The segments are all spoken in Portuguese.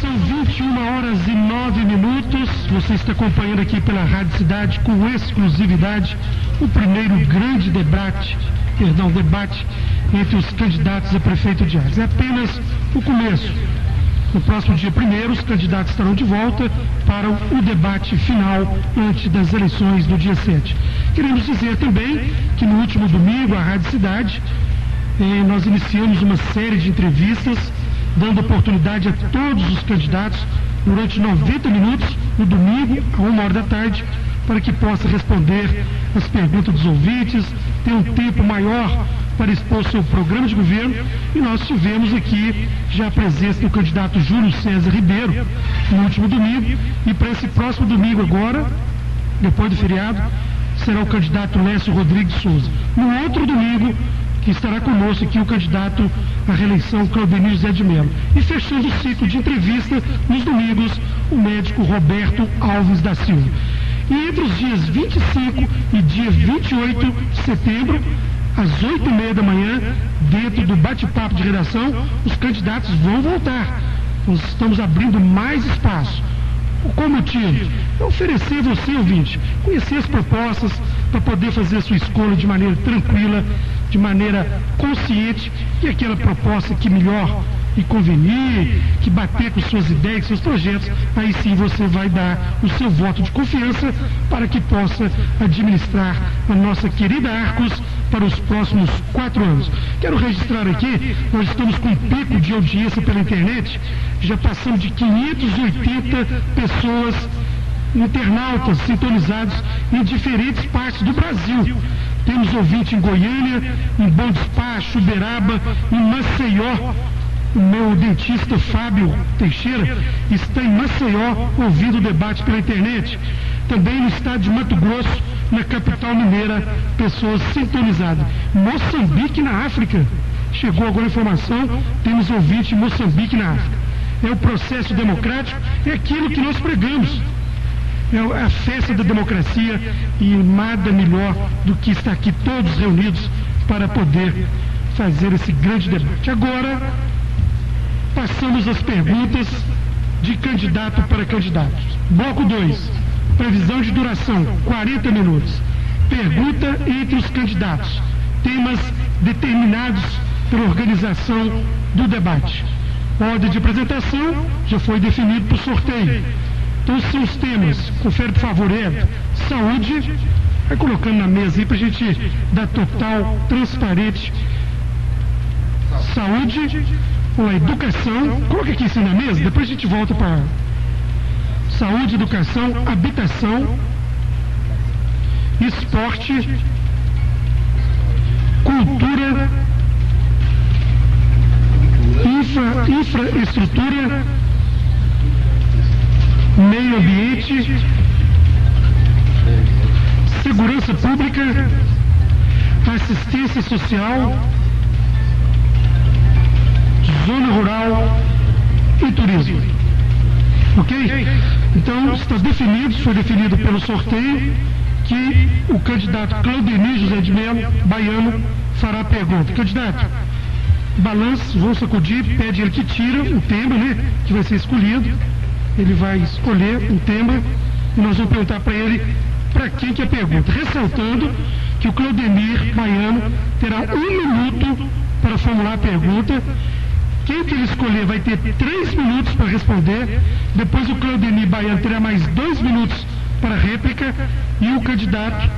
São 21h09. Você está acompanhando aqui pela Rádio Cidade com exclusividade o primeiro grande debate entre os candidatos a prefeito de Agres. É apenas o começo. No próximo dia 1º, os candidatos estarão de volta para o debate final antes das eleições do dia 7. Queremos dizer também que no último domingo, a Rádio Cidade, nós iniciamos uma série de entrevistas, dando oportunidade a todos os candidatos durante 90 minutos, no domingo, a 1h da tarde, para que possa responder as perguntas dos ouvintes, ter um tempo maior para expor seu programa de governo. E nós tivemos aqui já a presença do candidato Júlio César Ribeiro no último domingo, e para esse próximo domingo agora, depois do feriado, será o candidato Lécio Rodrigues Souza. No outro domingo, que estará conosco aqui o candidato à reeleição Claudemir José de Mello. E fechando o ciclo de entrevista nos domingos, o médico Roberto Alves da Silva. E entre os dias 25 e dia 28 de setembro, às 8h30 da manhã, dentro do bate-papo de redação, os candidatos vão voltar. Nós estamos abrindo mais espaço. Qual o motivo? É oferecer a você, ouvinte, conhecer as propostas para poder fazer a sua escolha de maneira tranquila, de maneira consciente, e aquela proposta que melhor lhe convenir, que bater com suas ideias, seus projetos, aí sim você vai dar o seu voto de confiança para que possa administrar a nossa querida Arcos para os próximos 4 anos. Quero registrar aqui, nós estamos com um pico de audiência pela internet, já passamos de 580 pessoas, internautas sintonizados em diferentes partes do Brasil. Temos ouvinte em Goiânia, em Bom Despacho, Uberaba, em Maceió. O meu dentista Fábio Teixeira está em Maceió ouvindo o debate pela internet. Também no estado de Mato Grosso, na capital mineira, pessoas sintonizadas. Moçambique, na África. Chegou agora a informação, temos ouvinte em Moçambique, na África. É o processo democrático, é aquilo que nós pregamos. É a festa da democracia, e nada melhor do que estar aqui todos reunidos para poder fazer esse grande debate. Agora, passamos às perguntas de candidato para candidato. Bloco 2, previsão de duração, 40 minutos. Pergunta entre os candidatos, temas determinados pela organização do debate. Ordem de apresentação já foi definido por sorteio. Então, são os temas, confere por favor, saúde, vai colocando na mesa aí para a gente dar total, transparente. Saúde, ou educação, coloca aqui assim na mesa, depois a gente volta para saúde, educação, habitação, esporte, cultura, infraestrutura, meio ambiente, segurança pública, assistência social, zona rural e turismo. Ok? Então, está definido, foi definido pelo sorteio, que o candidato Claudemir José de Mello, baiano, fará a pergunta. Candidato, balanço, vou sacudir, pede ele que tira o tema, né, que vai ser escolhido. Ele vai escolher um tema e nós vamos perguntar para ele para quem que é a pergunta. Ressaltando que o Claudemir baiano terá 1 minuto para formular a pergunta. Quem que ele escolher vai ter 3 minutos para responder. Depois o Claudemir baiano terá mais 2 minutos para réplica, e o candidato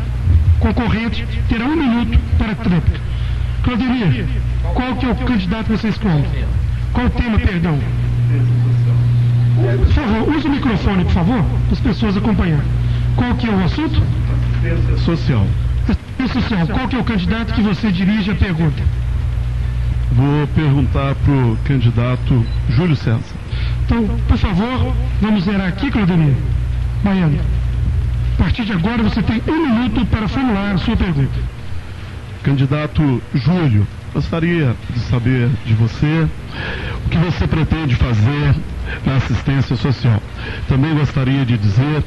concorrente terá 1 minuto para tréplica. Claudemir, qual que é o candidato que você escolhe? Qual o tema, perdão? Por favor, use o microfone, por favor, para as pessoas acompanharem. Qual que é o assunto? Social. Social. Qual que é o candidato que você dirige a pergunta? Vou perguntar para o candidato Júlio César. Então, por favor, vamos zerar aqui, Claudemir baiano. A partir de agora você tem 1 minuto para formular a sua pergunta. Candidato Júlio, gostaria de saber de você o que você pretende fazer nas assistência social. Também gostaria de dizer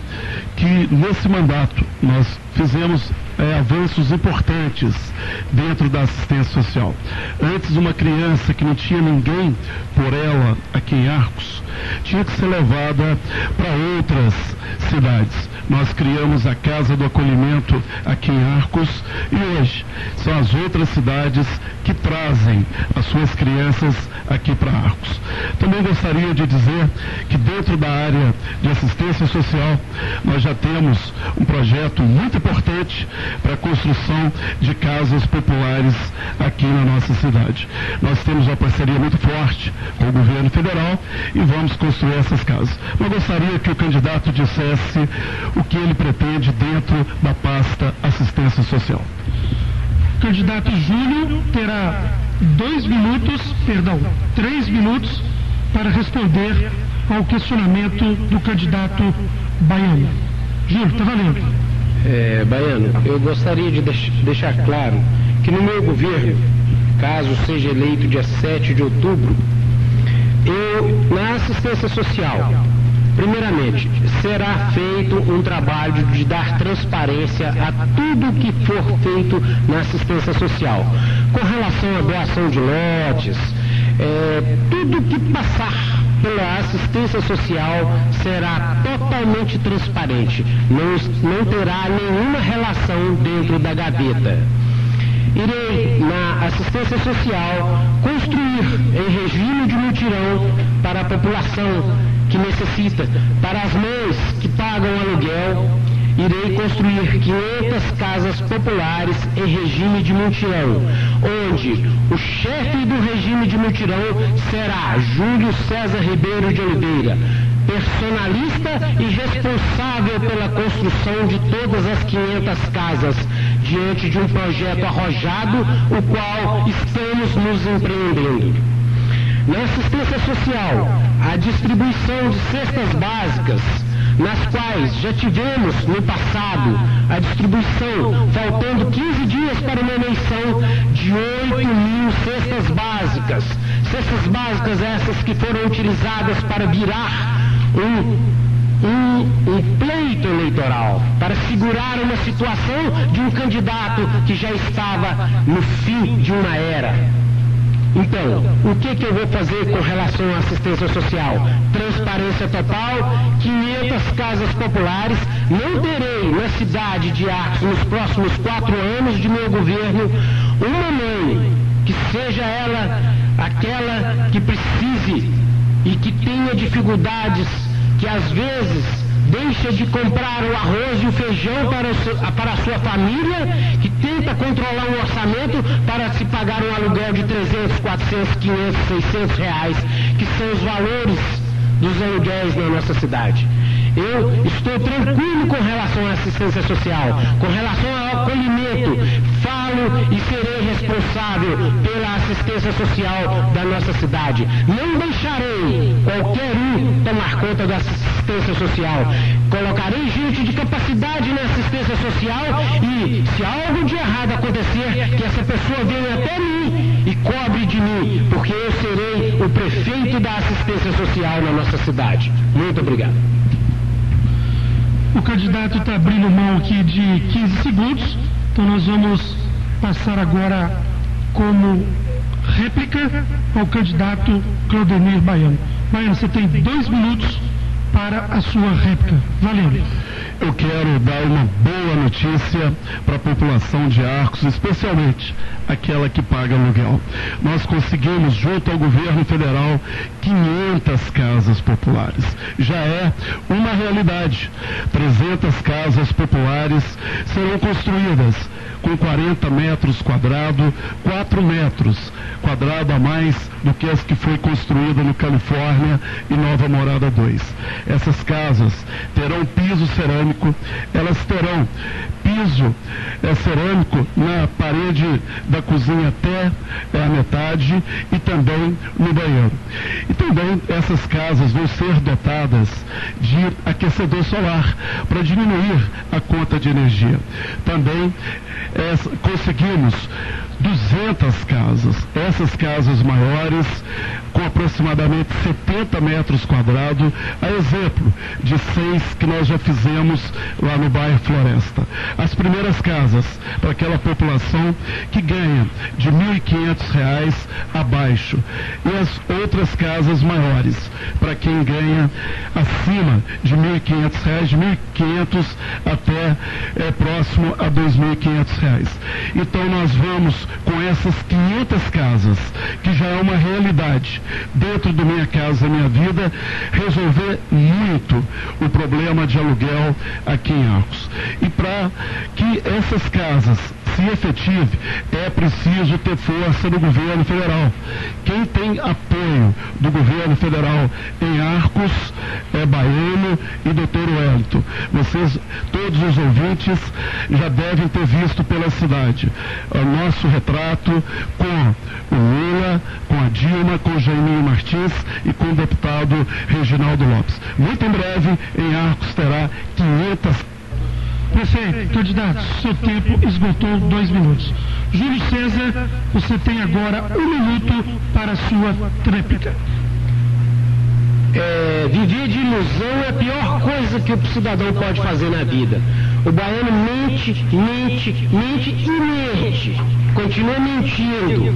que nesse mandato nós fizemos avanços importantes dentro da assistência social. Antes, uma criança que não tinha ninguém por ela aqui em Arcos tinha que ser levada para outras cidades. Nós criamos a Casa do Acolhimento aqui em Arcos e hoje são as outras cidades que trazem as suas crianças aqui para Arcos. Também gostaria de dizer que dentro da área de assistência social nós já temos um projeto muito importante para a construção de casas populares aqui na nossa cidade. Nós temos uma parceria muito forte com o governo federal e vamos construir essas casas. Eu gostaria que o candidato dissesse o que ele pretende dentro da pasta assistência social. O candidato Júlio terá 3 minutos para responder ao questionamento do candidato Baiano. Júlio, está valendo. Baiano, eu gostaria de deixar claro que no meu governo, caso seja eleito dia 7 de outubro, na assistência social, primeiramente, será feito um trabalho de dar transparência a tudo que for feito na assistência social. Com relação à doação de lotes, tudo que passar pela assistência social será totalmente transparente, não terá nenhuma relação dentro da gaveta. Irei, na assistência social, construir em regime de mutirão para a população que necessita, para as mães que pagam aluguel. Irei construir 500 casas populares em regime de mutirão, onde o chefe do regime de mutirão será Júlio César Ribeiro de Oliveira, personalista e responsável pela construção de todas as 500 casas, diante de um projeto arrojado, o qual estamos nos empreendendo. Na assistência social, a distribuição de cestas básicas, nas quais já tivemos no passado a distribuição, faltando 15 dias para uma eleição, de 8.000 cestas básicas. Cestas básicas essas que foram utilizadas para virar um pleito eleitoral, para segurar uma situação de um candidato que já estava no fim de uma era. Então, o que eu vou fazer com relação à assistência social? Transparência total, 500 casas populares. Não terei na cidade de Arcos, nos próximos 4 anos de meu governo, uma mãe que seja ela aquela que precise e que tenha dificuldades, que às vezes deixa de comprar o arroz e o feijão para a sua família, que tenta controlar um orçamento para se pagar um aluguel de 300, 400, 500, 600 reais, que são os valores dos aluguéis na nossa cidade. Eu estou tranquilo com relação à assistência social, com relação ao acolhimento. Falo e serei responsável pela assistência social da nossa cidade. Não deixarei qualquer um tomar conta da assistência social. Colocarei gente de capacidade na assistência social e, se algo de errado acontecer, que essa pessoa venha até mim e cobre de mim, porque eu serei o prefeito da assistência social na nossa cidade. Muito obrigado. O candidato está abrindo mão aqui de 15 segundos, então nós vamos passar agora como réplica ao candidato Claudemir Baiano. Baiano, você tem 2 minutos para a sua réplica. Valeu. Eu quero dar uma boa notícia para a população de Arcos, especialmente aquela que paga aluguel. Nós conseguimos, junto ao governo federal, 500 casas populares. Já é uma realidade. 300 casas populares serão construídas com 40 metros quadrados, 4 metros quadrados a mais do que as que foi construída no Califórnia e Nova Morada 2. Essas casas terão piso cerâmico, elas terão piso cerâmico na parede da cozinha até a metade e também no banheiro. E também essas casas vão ser dotadas de aquecedor solar para diminuir a conta de energia. Também conseguimos 200 casas. Essas casas maiores, com aproximadamente 70 metros quadrados, a exemplo de 6 que nós já fizemos lá no bairro Floresta. As primeiras casas para aquela população que ganha de R$ 1.500 abaixo, e as outras casas maiores para quem ganha acima de R$ 1.500, de 1.500 até próximo a R$ 2.500. Então nós vamos com essas 500 casas, que já é uma realidade dentro do Minha Casa Minha Vida, resolver muito o problema de aluguel aqui em Arcos. E para que essas casas se efetive, é preciso ter força do governo federal. Quem tem apoio do governo federal em Arcos é Baiano e Dr. Wellington. Vocês, todos os ouvintes, já devem ter visto pela cidade o nosso retrato com o Lula, com a Dilma, com o Jaiminho Martins e com o deputado Reginaldo Lopes. Muito em breve, em Arcos terá 500. Prefeito, candidato, seu tempo esgotou 2 minutos. Júlio César, você tem agora 1 minuto para a sua tréplica. Viver de ilusão é a pior coisa que o cidadão pode fazer na vida. O baiano mente e mente. Continua mentindo.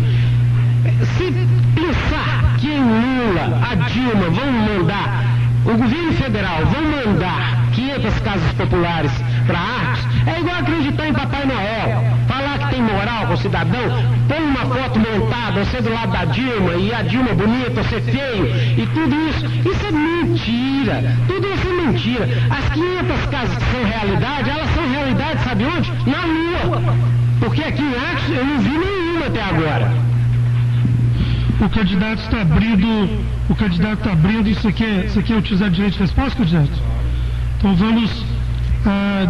Se pensar que em Lula, a Dilma vão mandar, o governo federal vão mandar 500 casas populares para Arcos, é igual acreditar em Papai Noel. Falar que tem moral com o cidadão, põe uma foto montada, você do lado da Dilma, e a Dilma bonita, você feio, e tudo isso é mentira. Tudo isso é mentira. As 500 casas que são realidade, elas são realidade, sabe onde? Na Lua. Porque aqui em Arcos eu não vi nenhuma até agora. O candidato está abrindo, isso aqui é utilizar direito de resposta, candidato? Então vamos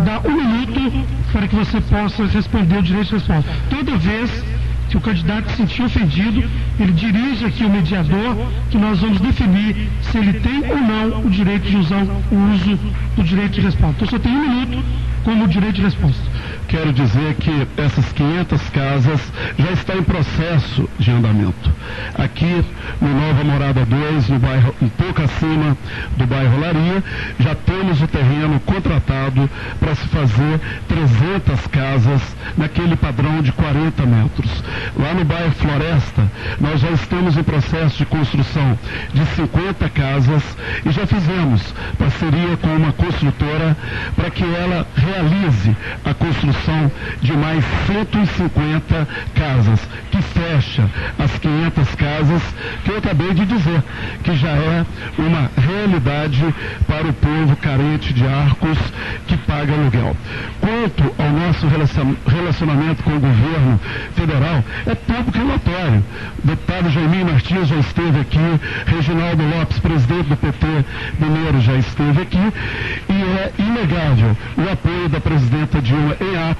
dar 1 minuto para que você possa responder o direito de resposta. Toda vez que o candidato se sentir ofendido, ele dirige aqui o mediador, que nós vamos definir se ele tem ou não o direito de usar o uso do direito de resposta. Então só tem 1 minuto como direito de resposta. Quero dizer que essas 500 casas já estão em processo de andamento. Aqui no Nova Morada 2, no bairro, um pouco acima do bairro Laria, já temos o terreno contratado para se fazer 300 casas naquele padrão de 40 metros. Lá no bairro Floresta, nós já estamos em processo de construção de 50 casas e já fizemos parceria com uma construtora para que ela realize a construção de mais 150 casas, que fecha as 500 casas que eu acabei de dizer, que já é uma realidade para o povo carente de Arcos que paga aluguel. Quanto ao nosso relacionamento com o governo federal, é público e notório. O deputado Jaiminho Martins já esteve aqui, Reginaldo Lopes, presidente do PT Mineiro, já esteve aqui, e é inegável o apoio da presidenta Dilma em Arcos.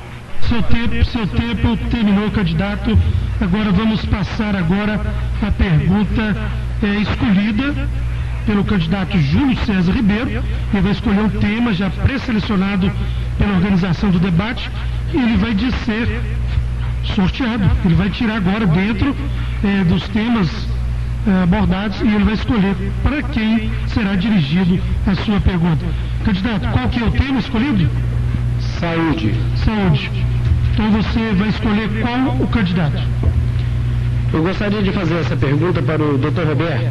Seu tempo terminou, candidato. Agora vamos passar a pergunta escolhida pelo candidato Júlio César Ribeiro. Ele vai escolher um tema já pré-selecionado pela organização do debate e ele vai ser sorteado. Ele vai tirar agora dentro dos temas abordados e ele vai escolher para quem será dirigido a sua pergunta. Candidato, qual que é o tema escolhido? Saúde. Então você vai escolher qual o candidato? Eu gostaria de fazer essa pergunta para o Dr. Roberto.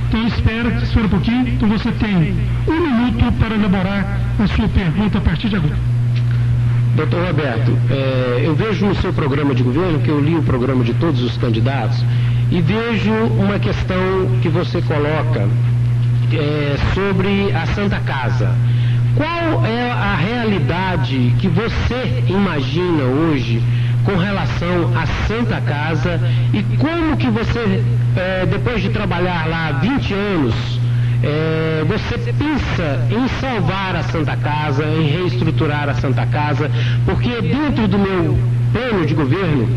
Então espera um pouquinho. Então você tem 1 minuto para elaborar a sua pergunta a partir de agora. Dr. Roberto, eu vejo no seu programa de governo, que eu li o programa de todos os candidatos, e vejo uma questão que você coloca sobre a Santa Casa. Qual é a realidade que você imagina hoje com relação à Santa Casa e como que você, depois de trabalhar lá 20 anos, você pensa em salvar a Santa Casa, em reestruturar a Santa Casa, porque dentro do meu plano de governo,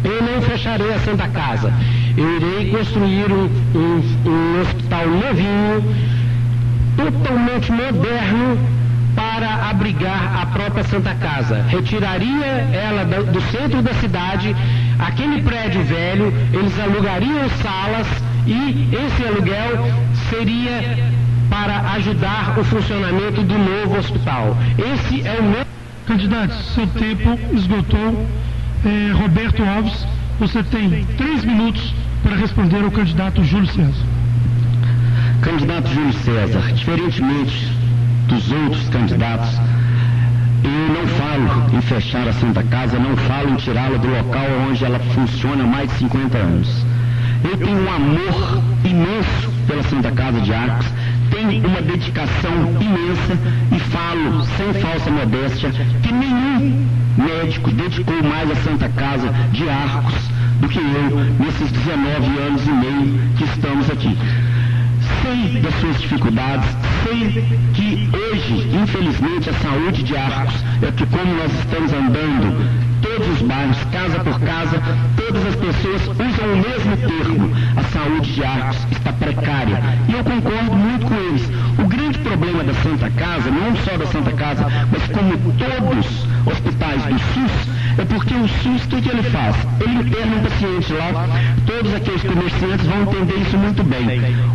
eu não fecharei a Santa Casa. Eu irei construir um hospital novinho, totalmente moderno, para abrigar a própria Santa Casa. Retiraria ela do centro da cidade, aquele prédio velho, eles alugariam salas e esse aluguel seria para ajudar o funcionamento do novo hospital. Esse é o meu... Candidato, seu tempo esgotou. Roberto Alves, você tem 3 minutos para responder ao candidato Júlio César. Candidato Júlio César, diferentemente dos outros candidatos, eu não falo em fechar a Santa Casa, não falo em tirá-la do local onde ela funciona há mais de 50 anos. Eu tenho um amor imenso pela Santa Casa de Arcos, tenho uma dedicação imensa e falo, sem falsa modéstia, que nenhum médico dedicou mais a Santa Casa de Arcos do que eu nesses 19 anos e meio que estamos aqui. Sei das suas dificuldades, sei que hoje, infelizmente, a saúde de Arcos é que, como nós estamos andando todos os bairros, casa por casa, todas as pessoas usam o mesmo termo. A saúde de Arcos está precária. E eu concordo muito com eles. O grande problema da Santa Casa, não só da Santa Casa, mas como todos os hospitais do SUS, é porque o SUS, o que ele faz? Ele interna um paciente lá, todos aqueles comerciantes vão entender isso muito bem.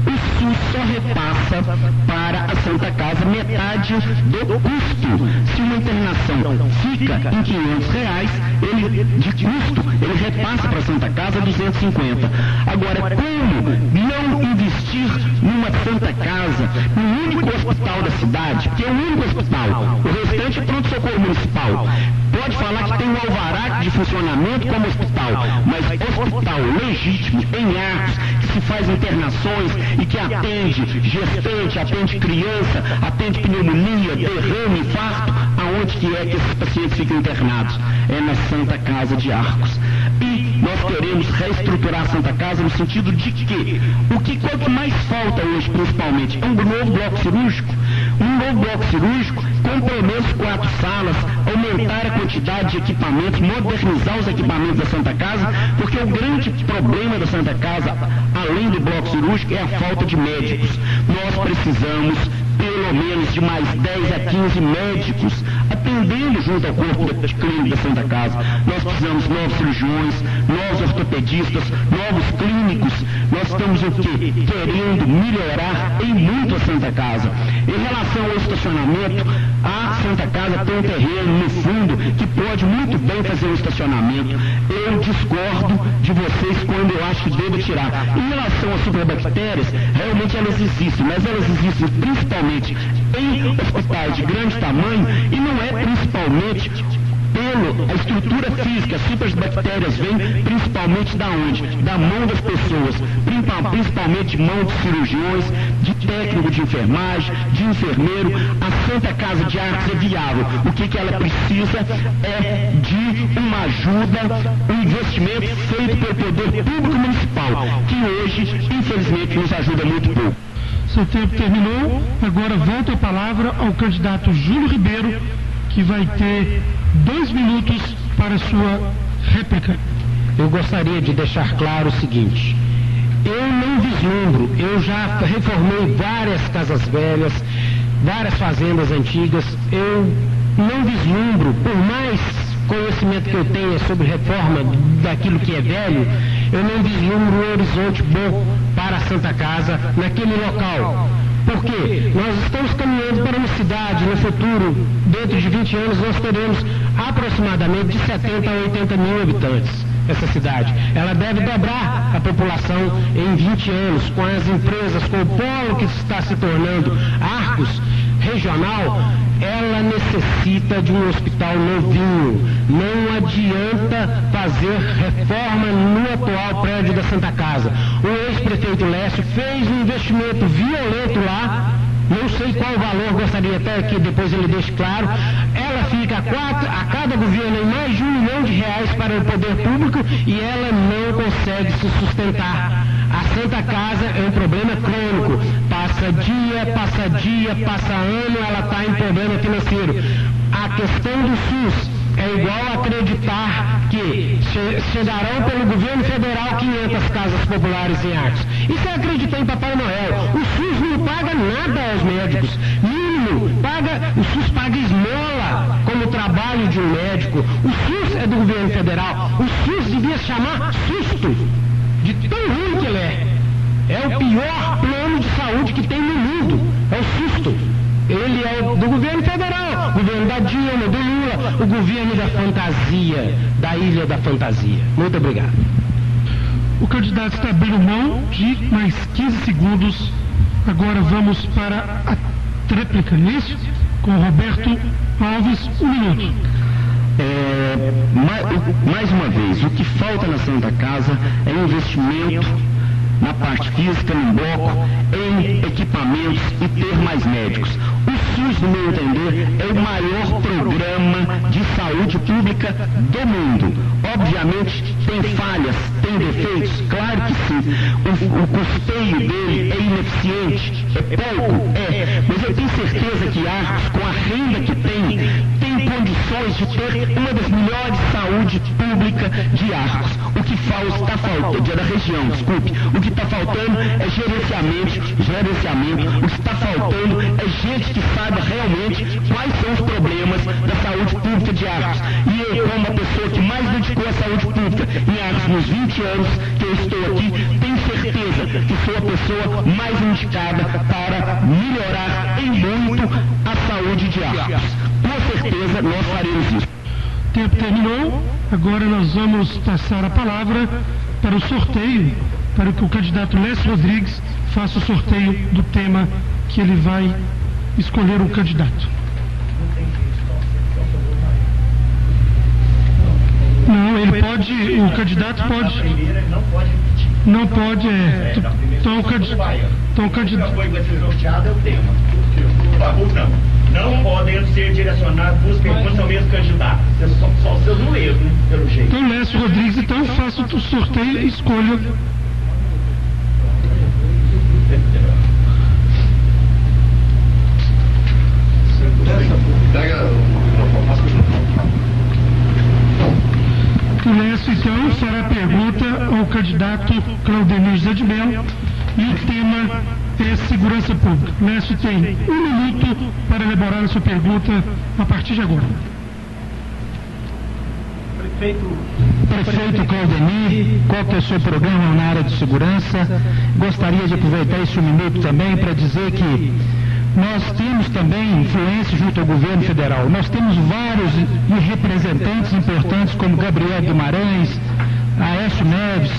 O SUS só repassa para a Santa Casa metade do custo. Se uma internação fica em R$500, de custo, ele repassa para a Santa Casa 250. Agora, como não investir numa Santa Casa, no único hospital da cidade, que é o único hospital, o restante é pronto-socorro municipal, pode falar que tem um alvará de funcionamento como hospital, mas hospital legítimo, em Arcos, que se faz internações e que atende gestante, atende criança, atende pneumonia, derrame, infarto, aonde que é que esses pacientes ficam internados? É na Santa Casa de Arcos. E nós queremos reestruturar a Santa Casa no sentido de que qual que mais falta hoje, principalmente, é um novo bloco cirúrgico. Um novo bloco cirúrgico com pelo menos 4 salas, aumentar a quantidade de equipamentos, modernizar os equipamentos da Santa Casa, porque o grande problema da Santa Casa, além do bloco cirúrgico, é a falta de médicos. Nós precisamos pelo menos de mais 10 a 15 médicos atendendo junto ao corpo de clínico da Santa Casa. Nós precisamos de novos cirurgiões, novos ortopedistas, novos clínicos. Nós estamos o quê? Querendo melhorar em muito a Santa Casa. Em relação ao estacionamento, a Santa Casa tem um terreno no fundo que pode muito bem fazer o estacionamento. Eu discordo de vocês quando eu acho que devo tirar. Em relação às superbactérias, realmente elas existem, mas elas existem principalmente em hospitais de grande tamanho e não é principalmente pela estrutura física. As superbactérias vêm principalmente da onde? Da mão das pessoas, principalmente de mão de cirurgiões, de técnico de enfermagem, de enfermeiro. A Santa Casa de Arcos é viável. O que ela precisa é de uma ajuda, um investimento feito pelo poder público municipal, que hoje, infelizmente, nos ajuda muito pouco. Seu tempo terminou. Agora volta a palavra ao candidato Júlio Ribeiro, que vai ter 2 minutos para a sua réplica. Eu gostaria de deixar claro o seguinte: eu não vislumbro, eu já reformei várias casas velhas, várias fazendas antigas, eu não vislumbro, por mais conhecimento que eu tenha sobre reforma daquilo que é velho, eu não vislumbro um horizonte bom para a Santa Casa naquele local. Porque nós estamos caminhando para uma cidade, no futuro, dentro de 20 anos, nós teremos aproximadamente de 70 a 80 mil habitantes. Essa cidade, ela deve dobrar a população em 20 anos, com as empresas, com o polo que está se tornando Arcos regional. Ela necessita de um hospital novinho. Não adianta fazer reforma no atual prédio da Santa Casa. O ex-prefeito Lécio fez um investimento violento lá. Não sei qual o valor, gostaria até que depois ele deixe claro. Ela fica a cada governo em mais de R$1 milhão para o poder público e ela não consegue se sustentar. A Santa Casa é um problema crônico. Passa dia, passa ano, ela está em problema financeiro. A questão do SUS é igual acreditar que chegarão pelo governo federal 500 casas populares em Arcos. Isso é acreditar em Papai Noel. O SUS não paga nada aos médicos, mínimo mínimo, o SUS paga esmola como trabalho de um médico. O SUS é do governo federal. O SUS devia se chamar susto, de tão ruim que ele é. É o pior plano de saúde que tem no mundo, é o susto. Ele é do governo federal, o governo da Dilma, do Lula, o governo da fantasia, da Ilha da Fantasia. Muito obrigado. O candidato está abrindo mão de mais 15 segundos. Agora vamos para a tréplica, não é isso? Com o Roberto Alves, 1 minuto. Mais uma vez, o que falta na Santa Casa é investimento na parte física, no bloco, em equipamentos e ter mais médicos. O SUS, no meu entender, é o maior programa de saúde pública do mundo. Obviamente, tem falhas, tem defeitos, claro que sim. O custeio dele é ineficiente, é pouco, mas eu tenho certeza que Arcos, com a renda que tem condições de ter uma das melhores saúde pública de Arcos. O que está faltando, da região, desculpe, o que está faltando é gerenciamento, o que está faltando é gente que saiba realmente quais são os problemas da saúde pública de Arcos. E eu, como a pessoa que mais dedicou à saúde pública em Arcos nos 20 anos que eu estou aqui, tenho certeza que sou a pessoa mais indicada para melhorar em muito a saúde de Arcos. Com certeza nós faremos isso. O tempo terminou, agora nós vamos passar a palavra para o sorteio, para que o candidato Lécio Rodrigues faça o sorteio do tema que ele vai escolher o candidato. Não, ele pode, o candidato pode. Não pode, Então o candidato. Vai ser sorteado é o tema. Por favor, não podem ser direcionados duas perguntas ao mesmo candidato. Só os seus não leram, né? Pelo jeito. Então, Lécio Rodrigues, então faça o sorteio e escolha. O Lécio, então, fará a pergunta ao candidato Claudenir José de Mello e o tema é segurança pública. Lécio tem 1 minuto para elaborar a sua pergunta a partir de agora. Prefeito Claudenir, qual que é o seu programa na área de segurança? Gostaria de aproveitar esse 1 minuto também para dizer que nós temos também influência junto ao governo federal. Nós temos vários representantes importantes como Gabriel Guimarães, Aécio Neves,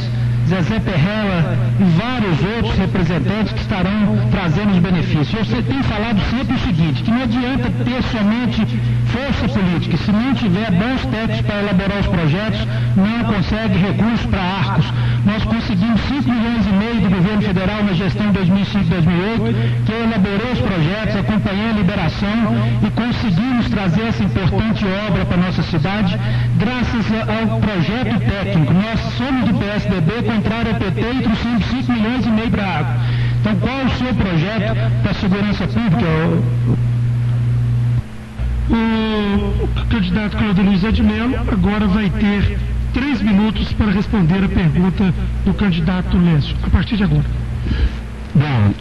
Zezé Perrella e vários outros representantes que estarão trazendo os benefícios. Eu tenho falado sempre o seguinte, que não adianta ter somente força política, se não tiver bons técnicos para elaborar os projetos, não consegue recursos para Arcos. Nós conseguimos 5,5 milhões do governo federal na gestão 2005-2008, que eu elaborei os projetos, acompanhei a liberação e conseguimos trazer essa importante obra para a nossa cidade, graças ao projeto técnico. Nós somos do PSDB, contrário ao PT, e trouxemos 5,5 milhões para a água. Então, qual é o seu projeto para a segurança pública? O candidato Claudenir José de Mello agora vai ter 3 minutos para responder a pergunta do candidato Lécio, a partir de agora. Bom,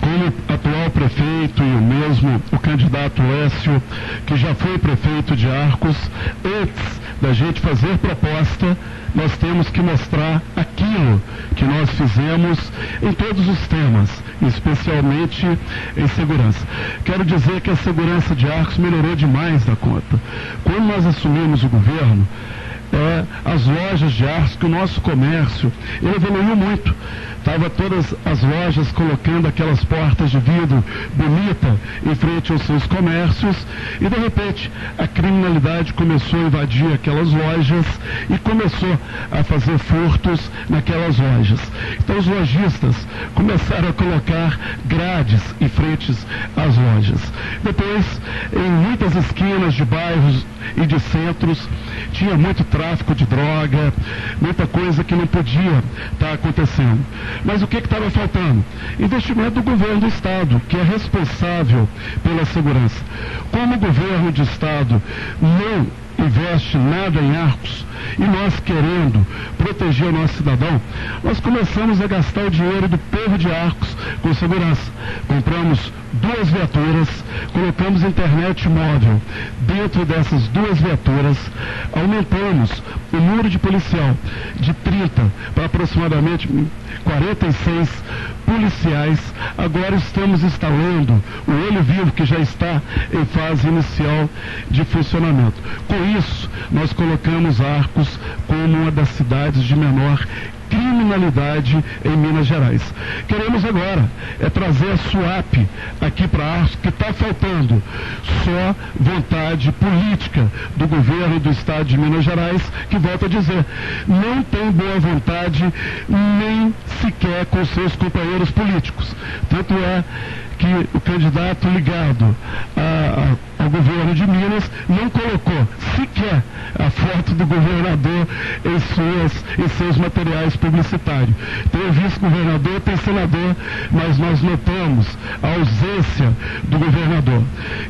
como atual prefeito e o candidato Lécio, que já foi prefeito de Arcos, antes da gente fazer proposta, nós temos que mostrar aquilo que nós fizemos em todos os temas, especialmente em segurança. Quero dizer que a segurança de Arcos melhorou demais da conta. Quando nós assumimos o governo, as lojas de Arcos, que o nosso comércio, ele evoluiu muito. Estava todas as lojas colocando aquelas portas de vidro bonita em frente aos seus comércios e, de repente, a criminalidade começou a invadir aquelas lojas e começou a fazer furtos naquelas lojas. Então, os lojistas começaram a colocar grades em frente às lojas. Depois, em muitas esquinas de bairros e de centros, tinha muito tráfico de droga, muita coisa que não podia estar acontecendo. Mas o que estava faltando? Investimento do governo do Estado, que é responsável pela segurança. Como o governo do Estado não investe nada em Arcos e nós querendo proteger o nosso cidadão, nós começamos a gastar o dinheiro do povo de Arcos com segurança. Compramos 2 viaturas, colocamos internet móvel dentro dessas 2 viaturas, aumentamos o número de policial de 30 para aproximadamente 46 policiais. Agora estamos instalando o Olho Vivo, que já está em fase inicial de funcionamento. Com isso, nós colocamos Arcos como uma das cidades de menor criminalidade em Minas Gerais. Queremos agora trazer a SUAP aqui para Arcos, que está faltando só vontade política do governo do estado de Minas Gerais, que, volto a dizer, não tem boa vontade nem sequer com seus companheiros políticos. Tanto é que o candidato ligado ao governo de Minas não colocou sequer a foto do governador em seus materiais publicitários. Tem o vice-governador, tem senador, mas nós notamos a ausência do governador.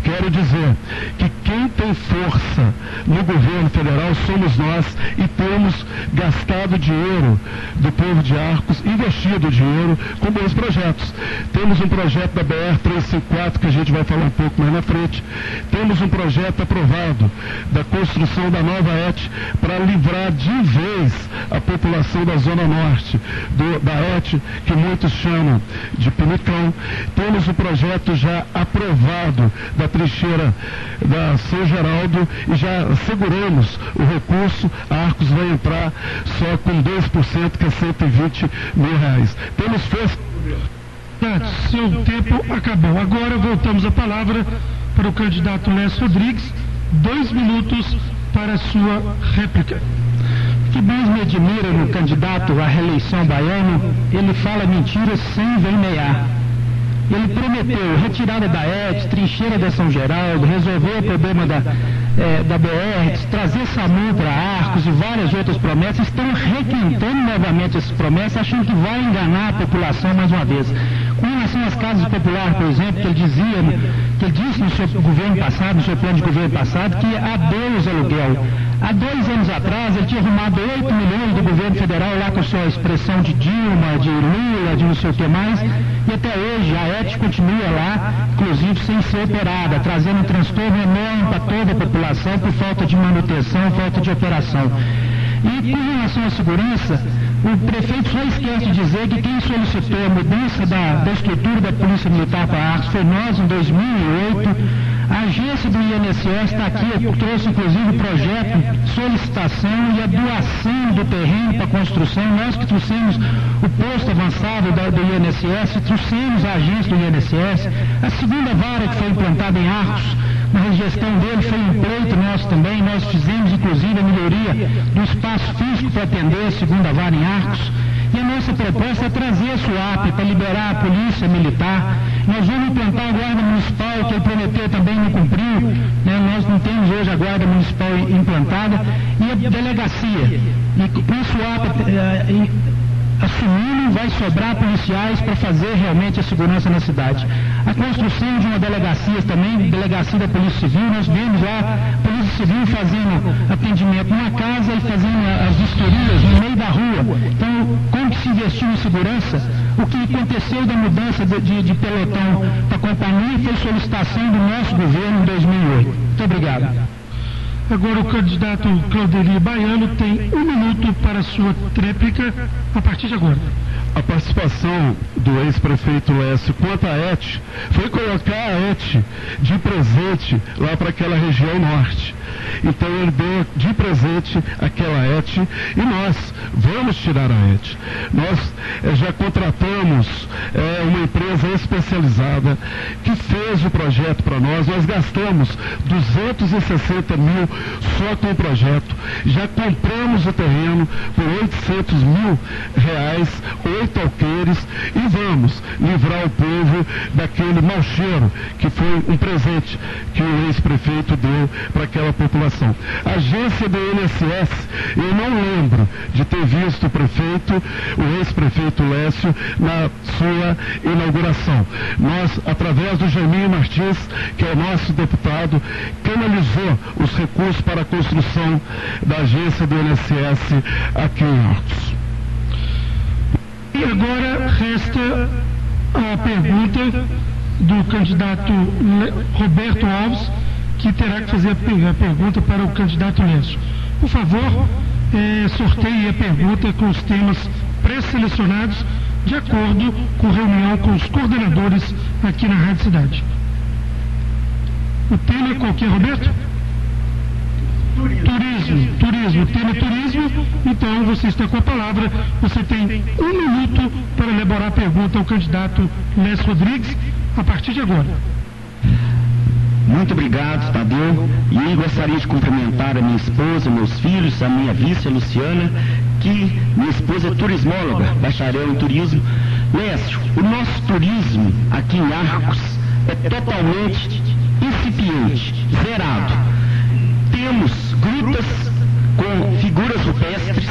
Quero dizer que quem tem força no governo federal somos nós, e temos gastado dinheiro do povo de Arcos, investido dinheiro com bons projetos. Temos um projeto da BR-354, que a gente vai falar um pouco mais na frente. Temos um projeto aprovado da construção da nova ET para livrar de vez a população da Zona Norte da ET, que muitos chamam de Pinicão. Temos o projeto já aprovado da trincheira da São Geraldo e já asseguramos o recurso. A Arcos vai entrar só com 2%, que é R$120 mil. Temos força. Seu tempo acabou. Agora voltamos a palavra para o candidato Lécio Rodrigues. 2 minutos para a sua réplica. O que mais me admira no candidato à reeleição baiano, ele fala mentiras sem vermelhar. Ele prometeu retirada da ET, trincheira da São Geraldo, resolver o problema da BR, trazer SAMU para Arcos e várias outras promessas. Estão requentando novamente essas promessas, achando que vai enganar a população mais uma vez. Com relação às casas populares, por exemplo, que ele disse no seu governo passado, no seu plano de governo passado, que adeus aluguel. Há 2 anos atrás, ele tinha arrumado 8 milhões do governo federal lá com a sua expressão de Dilma, de Lula, de não sei o que mais, e até hoje a ET continua lá, inclusive sem ser operada, trazendo um transtorno enorme para toda a população por falta de manutenção, falta de operação. E com relação à segurança, o prefeito só esquece de dizer que quem solicitou a mudança da estrutura da Polícia Militar para Arcos foi nós, em 2008. A agência do INSS está aqui, eu trouxe inclusive o projeto, solicitação e a doação do terreno para construção. Nós que trouxemos o posto avançado do INSS, trouxemos a agência do INSS. A segunda vara que foi implantada em Arcos, na gestão dele, foi um pleito nosso também. Nós fizemos inclusive a melhoria do espaço físico para atender a segunda vara em Arcos. E a nossa proposta é trazer a SUAP para liberar a polícia militar. Nós vamos implantar a guarda municipal, que ele prometeu também não cumpriu, né? Nós não temos hoje a guarda municipal implantada, e a delegacia. E com a SUAP assumindo, vai sobrar policiais para fazer realmente a segurança na cidade. A construção de uma delegacia também, delegacia da Polícia Civil, nós vemos lá a Polícia Civil fazendo atendimento numa casa e fazendo as vistorias no meio da rua. Então, como que se investiu em segurança? O que aconteceu da mudança de pelotão para a companhia foi solicitação do nosso governo em 2008. Muito obrigado. Agora o candidato Claudeli Baiano tem 1 minuto para a sua tréplica a partir de agora. A participação do ex-prefeito Lécio quanto à ET foi colocar a ET de presente lá para aquela região norte. Então ele deu de presente aquela ET e nós vamos tirar a ET. Nós já contratamos uma empresa especializada que fez o projeto para nós. Nós gastamos 260 mil só com o projeto. Já compramos o terreno por R$800 mil, 8 alqueires, e vamos livrar o povo daquele mau cheiro que foi um presente que o ex-prefeito deu para aquela população. A agência do INSS, eu não lembro de ter visto o ex-prefeito Lécio na sua inauguração. Nós, através do Jamil Valdinei Martins, que é o nosso deputado, canalizou os recursos para a construção da agência do INSS aqui em Arcos. E agora resta a pergunta do candidato Roberto Alves, que terá que fazer a pergunta para o candidato Lécio. Por favor, sorteie a pergunta com os temas pré-selecionados, de acordo com reunião com os coordenadores aqui na Rádio Cidade. O tema é qual que é, Roberto? Turismo. O tema é turismo, então você está com a palavra. Você tem 1 minuto para elaborar a pergunta ao candidato Lécio Rodrigues, a partir de agora. Muito obrigado, Tadeu. E gostaria de cumprimentar a minha esposa, meus filhos, a minha vice, a Luciana, que minha esposa é turismóloga, bacharel em turismo. Lécio, o nosso turismo aqui em Arcos é totalmente incipiente, zerado. Temos grutas com figuras rupestres,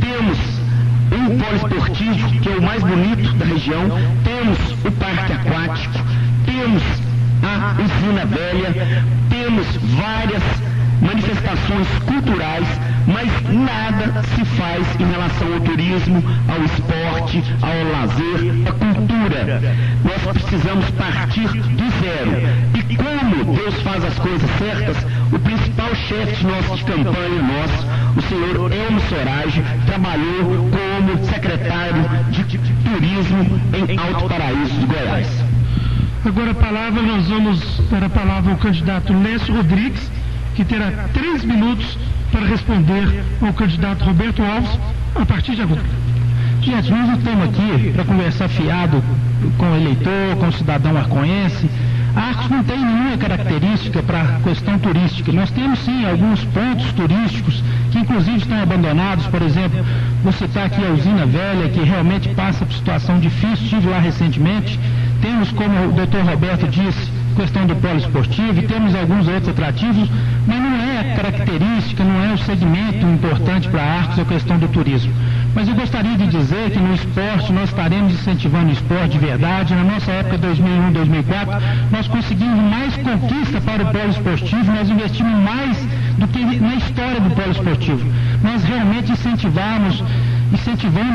temos um polo esportivo, que é o mais bonito da região, temos o parque aquático, temos a usina velha, temos várias manifestações culturais, mas nada se faz em relação ao turismo, ao esporte, ao lazer, à cultura. Nós precisamos partir do zero. E como Deus faz as coisas certas, o principal chefe de campanha nosso, o senhor Elmo Sorage, trabalhou como secretário de turismo em Alto Paraíso de Goiás. Agora nós vamos dar a palavra ao candidato Lécio Rodrigues, que terá 3 minutos para responder ao candidato Roberto Alves, a partir de agora. Gente, nós não estamos aqui para conversar fiado com o eleitor, com o cidadão arcoense. Arcos não tem nenhuma característica para a questão turística. Nós temos sim alguns pontos turísticos que inclusive estão abandonados. Por exemplo, vou citar aqui a usina velha, que realmente passa por situação difícil, estive lá recentemente. Temos, como o doutor Roberto disse, questão do polo esportivo, e temos alguns outros atrativos, mas não é a característica, não é o segmento importante para Arcos a questão do turismo. Mas eu gostaria de dizer que no esporte nós estaremos incentivando o esporte de verdade. Na nossa época 2001, 2004, nós conseguimos mais conquista para o polo esportivo, nós investimos mais do que na história do polo esportivo. Nós realmente incentivamos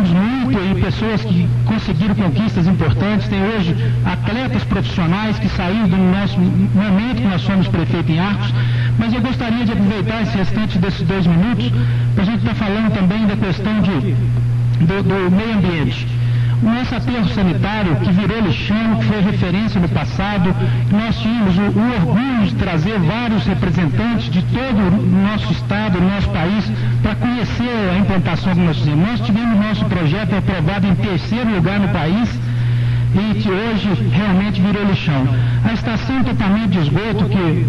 muito aí pessoas que conseguiram conquistas importantes. Tem hoje atletas profissionais que saíram do nosso momento que nós somos prefeito em Arcos. Mas eu gostaria de aproveitar esse restante desses 2 minutos para a gente estar falando também da questão do meio ambiente. O nosso aterro sanitário, que virou lixão, que foi referência no passado, nós tínhamos o orgulho de trazer vários representantes de todo o nosso estado, o nosso país, para conhecer a implantação que nós fizemos. Nós tivemos nosso projeto aprovado em 3º lugar no país, e que hoje realmente virou lixão. A estação de tratamento de esgoto, que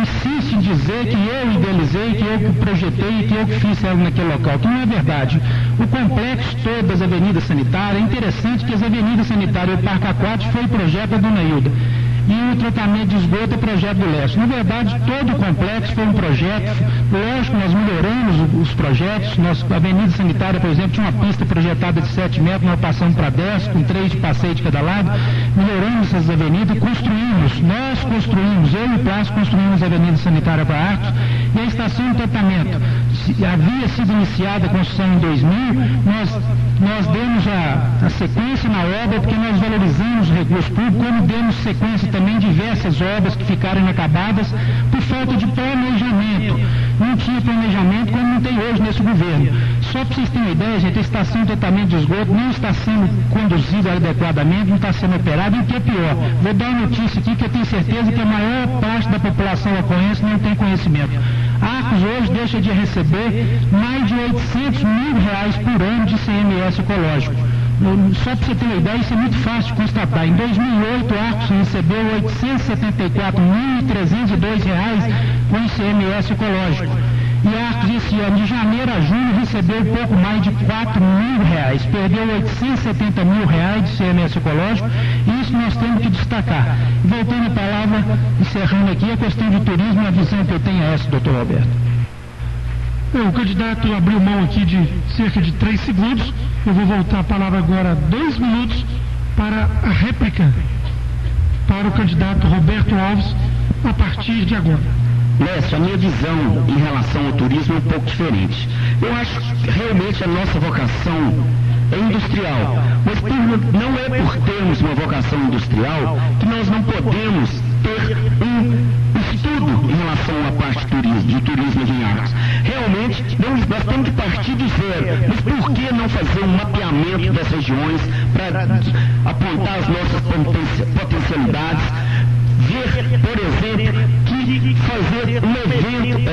insiste em dizer que eu idealizei, que eu projetei, que eu fiz ela naquele local, que não é verdade. O complexo todo das avenidas sanitárias, é interessante que as avenidas sanitárias e o parque aquático foi o projeto da dona Hilda, e o tratamento de esgoto é projeto do Lécio. Na verdade, todo o complexo foi um projeto. Lógico, nós melhoramos os projetos. A avenida sanitária, por exemplo, tinha uma pista projetada de 7 metros, nós passamos para 10, com 3 de passeio de cada lado. Melhoramos essas avenidas e nós construímos, eu e o Plácio construímos a avenida sanitária para Arcos, e a estação de tratamento. Havia sido iniciada a construção em 2000, nós demos a sequência na obra, porque nós valorizamos os recursos públicos, como demos sequência também diversas obras que ficaram inacabadas por falta de planejamento. Não tinha planejamento, como não tem hoje nesse governo. Só para vocês terem uma ideia, gente, a estação de tratamento de esgoto não está sendo conduzida adequadamente, não está sendo operada, e o que é pior, vou dar uma notícia aqui que eu tenho certeza que a maior parte da população arcoense não tem conhecimento. Arcos hoje deixa de receber mais de R$800 mil por ano de ICMS ecológico. Só para você ter uma ideia, isso é muito fácil de constatar. Em 2008, Arcos recebeu R$874.302 com ICMS ecológico. E Arcos, esse ano, de janeiro a julho, recebeu pouco mais de R$4.000. Perdeu R$870 mil de ICMS ecológico, e isso nós temos que destacar. Voltando a palavra, encerrando aqui, a questão de turismo, a visão que eu tenho é essa, doutor Roberto. O candidato abriu mão aqui de cerca de 3 segundos. Eu vou voltar a palavra agora 2 minutos para a réplica para o candidato Roberto Alves a partir de agora. Lécio, a minha visão em relação ao turismo é um pouco diferente. Eu acho que realmente a nossa vocação é industrial, mas não é por termos uma vocação industrial que nós não podemos ter um estudo em relação à parte de turismo aqui em Arcos. Realmente, nós temos que partir do zero, mas por que não fazer um mapeamento das regiões para apontar as nossas potencialidades? Ver, por exemplo, que fazer um evento,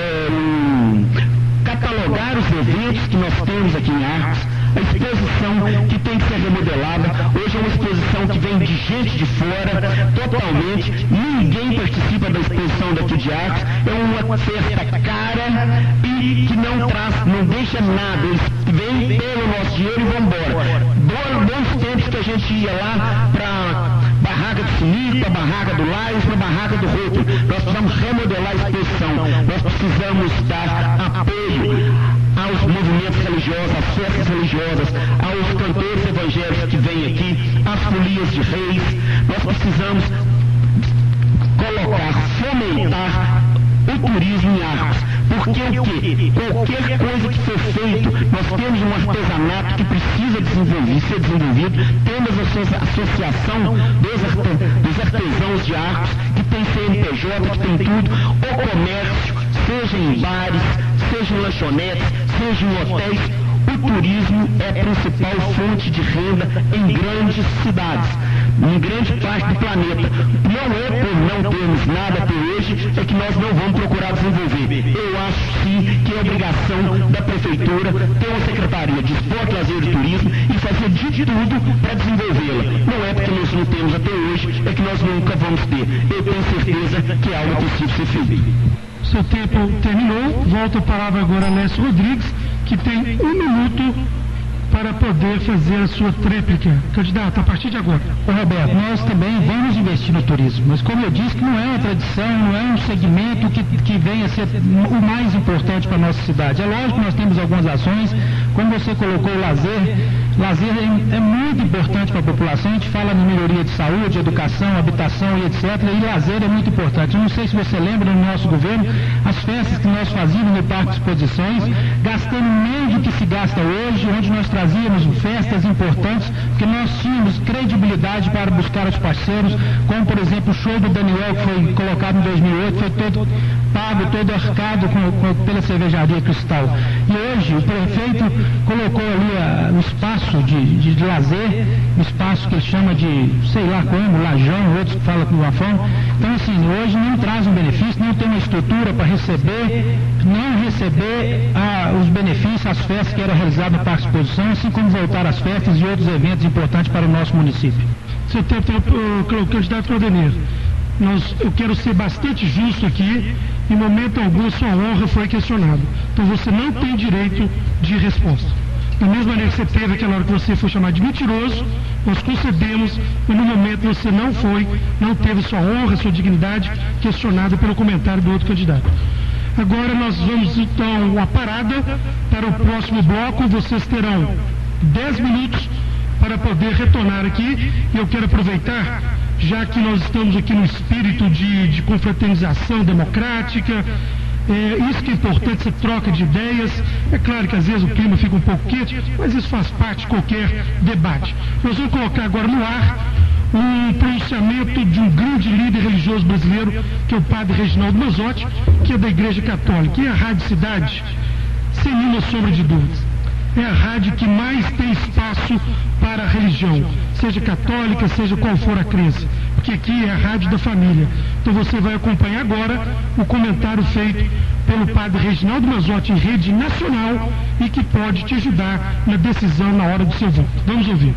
catalogar os eventos que nós temos aqui em Arcos, a exposição que tem que ser remodelada. Hoje é uma exposição que vem de gente de fora, totalmente, ninguém participa da exposição daqui de Arcos, é uma festa cara e que não deixa nada, eles vêm pelo nosso dinheiro e vão embora. Bons tempos que a gente ia lá para Barraca do Sinico, para Barraca do Lais, para Barraca do Routo. Nós precisamos remodelar a exposição, nós precisamos dar apoio aos movimentos religiosos, às festas religiosas, aos cantores evangélicos que vêm aqui, às folias de reis. Nós precisamos fomentar o turismo em Arcos. Porque o quê? Qualquer coisa que for feito, nós temos um artesanato que precisa ser desenvolvido, temos a associação dos artesãos de Arcos, que tem CNPJ, que tem tudo, o comércio, seja em bares, seja em lanchonetes, seja em hotéis. O turismo é a principal fonte de renda em grandes cidades, em grande parte do planeta. Não é por não termos nada até hoje, é que nós não vamos procurar desenvolver. Eu acho sim que é obrigação da Prefeitura ter uma Secretaria de Esporte, Lazer e Turismo e fazer de tudo para desenvolvê-la. Não é porque nós não temos até hoje, é que nós nunca vamos ter. Eu tenho certeza que é algo possível ser feito. Seu tempo terminou. Volta a palavra agora a Lécio Rodrigues, que tem 1 minuto para poder fazer a sua tréplica. Candidato, a partir de agora. Ô Roberto, nós também vamos investir no turismo, mas como eu disse, que não é uma tradição, não é um segmento que venha a ser o mais importante para a nossa cidade. É lógico que nós temos algumas ações, como você colocou o lazer é muito importante para a população. A gente fala na melhoria de saúde, educação, habitação e etc. E lazer é muito importante. Eu não sei se você lembra, no nosso governo, as festas que nós fazíamos no Parque de Exposições, gastando menos do que se gasta hoje, onde nós trazíamos festas importantes, porque nós tínhamos credibilidade para buscar os parceiros, como por exemplo o show do Daniel, que foi colocado em 2008, foi todo pago, todo arcado pela cervejaria Cristal. E hoje o prefeito colocou ali o espaço de lazer, um espaço que ele chama de, sei lá como, lajão, outros que falam de uma forma. Então assim, hoje não traz um benefício, não tem uma estrutura para receber os benefícios, as festas que eram realizadas no Parque de Exposição, assim como voltar às festas e outros eventos importantes para o nosso município. Seu tempo, candidato Claudenir, eu quero ser bastante justo aqui. Em momento algum sua honra foi questionada. Então você não tem direito de resposta. Da mesma maneira que você teve aquela hora que você foi chamado de mentiroso, nós concedemos, mas no momento você não teve sua honra, sua dignidade questionada pelo comentário do outro candidato. Agora nós vamos então a parada para o próximo bloco. Vocês terão 10 minutos para poder retornar aqui. E eu quero aproveitar, já que nós estamos aqui no espírito de confraternização democrática, isso que é importante, essa troca de ideias. É claro que às vezes o clima fica um pouco quente, mas isso faz parte de qualquer debate. Nós vamos colocar agora no ar um pronunciamento de um grande líder religioso brasileiro, que é o padre Reginaldo Manzotti, que é da Igreja Católica. E a Rádio Cidade, sem nenhuma sombra de dúvidas, é a rádio que mais tem espaço para a religião, seja católica, seja qual for a crença, porque aqui é a rádio da família. Então você vai acompanhar agora o comentário feito pelo padre Reginaldo Manzotti em rede nacional e que pode te ajudar na decisão na hora do seu voto. Vamos ouvir.